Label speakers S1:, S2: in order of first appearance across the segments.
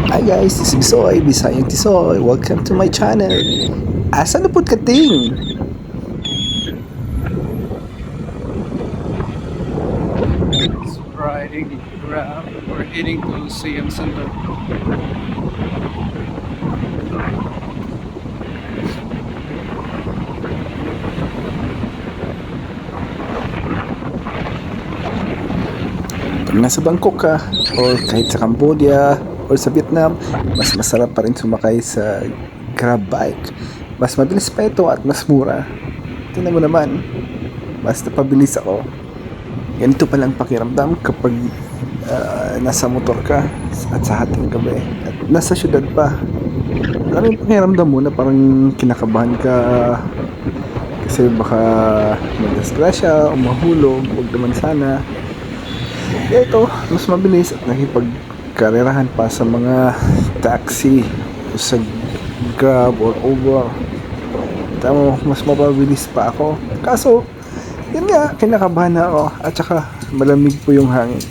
S1: Hi guys, this is Bisoy, Bisayang Tisoy. Welcome to my channel. Asa na pud kating?
S2: Riding Grab. We're heading to CM Center.
S1: Pag nasa Bangkok ka, or kahit sa Cambodia, or sa Vietnam, mas masarap pa rin sumakay sa Grab bike. Mas mabilis pa ito at mas mura. Tingnan mo naman, mas napabilis ako. Ganito palang pakiramdam kapag nasa motor ka at sa hating gabi at nasa syudad pa. Alam mo yung pakiramdam mo na parang kinakabahan ka kasi baka magdisgrasya o mahulog, huwag naman sana. Kaya ito, mas mabilis at nakipagkarerahan pa sa mga taxi o sa Grab or Uber. Tamo, mas mapabilis pa ako. Kaso, yun nga, kinakabahan na ako at saka malamig po yung hangin.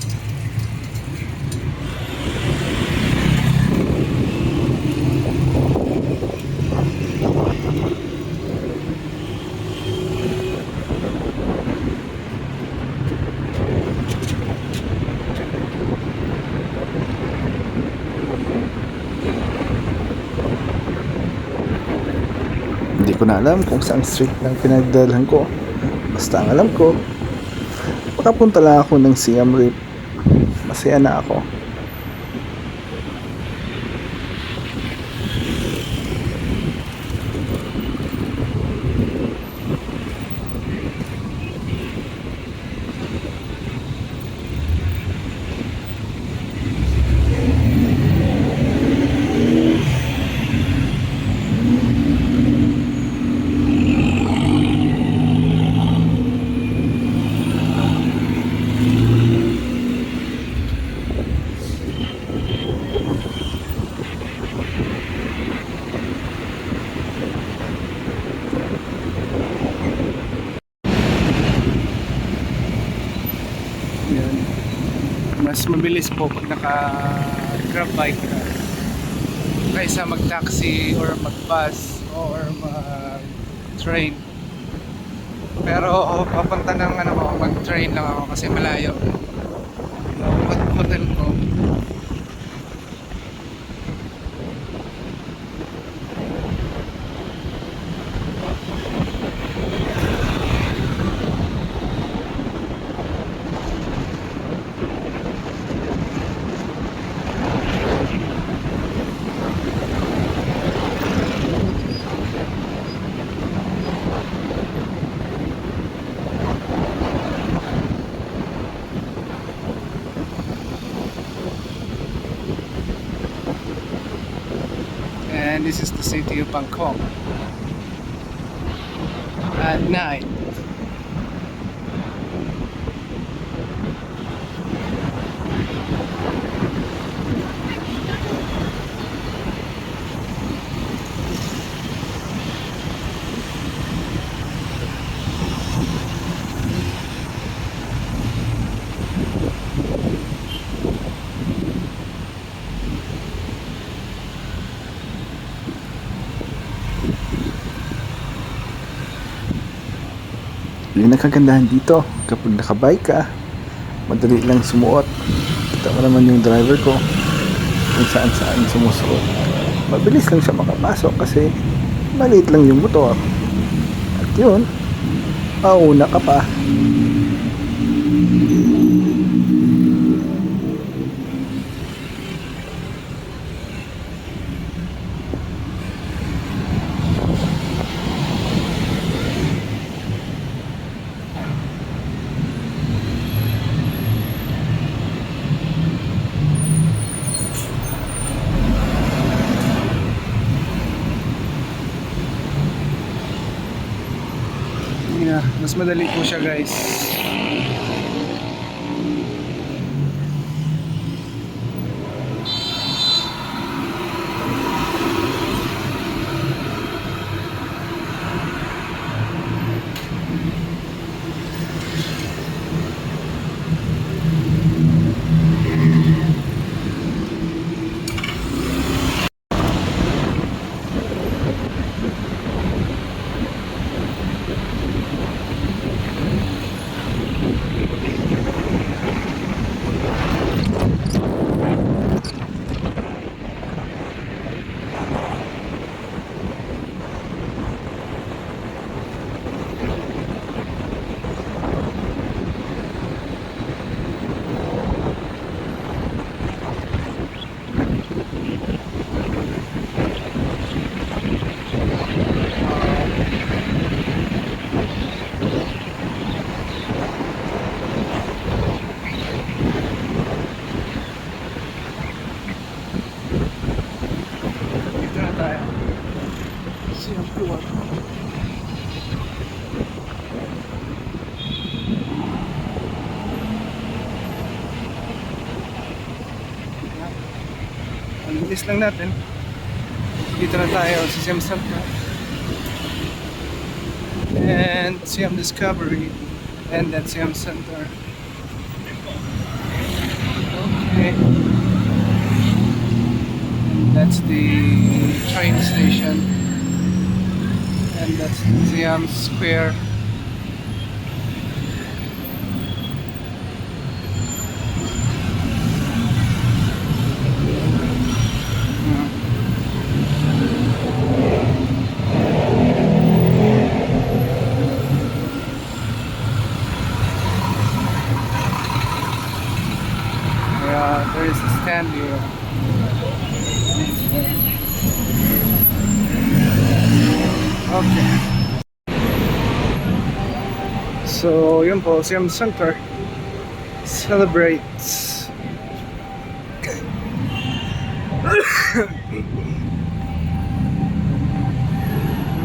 S1: Hindi ko na alam kung saan street ng pinagdalhan ko. Basta ang alam ko, makapunta lang ako ng Siam Reap. Masaya na ako.
S2: Yan. Mas mabilis po pag naka-grab bike ka kaysa mag-taxi or mag-bus or mag-train. Pero papunta ng mag-train lang ako kasi malayo. Yung hotel ko. And this is the city of Bangkok at night.
S1: Yung nakagandahan dito, kapag nakabike ka, madali lang sumuot. Kita mo naman yung driver ko, kung saan saan sumusuot. Mabilis lang siya makapasok kasi maliit lang yung motor. At yun, mauna ka pa.
S2: Yeah, mas madali po siya guys. forward. Ang bilis lang natin. Dito na tayo sa Siam Center. And Siam Discovery. And then Siam Center. Okay. That's the train station. And that's Siam Square. Yeah, there is a stand here. Okay. So, yun po, Siam Center celebrates.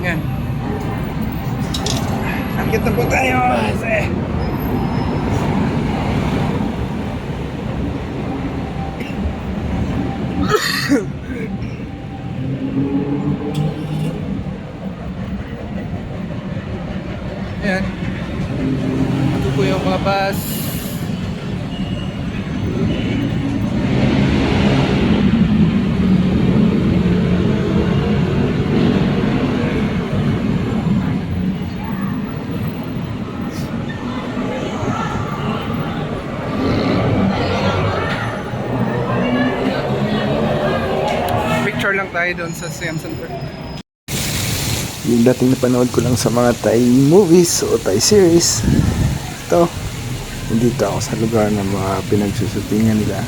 S2: Yan. Akit na po tayo. Ayan. Ito po yung mga bus. Picture lang tayo doon sa Siam Center.
S1: Yung dating napanood ko lang sa mga Thai movies o Thai series. Ito, nandito ako sa lugar ng mga pinagsusutingan nila.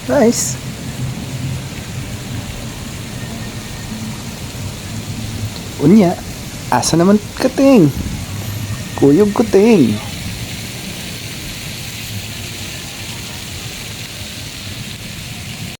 S1: Nice! Unya, asa naman kating? Kuyog kuting!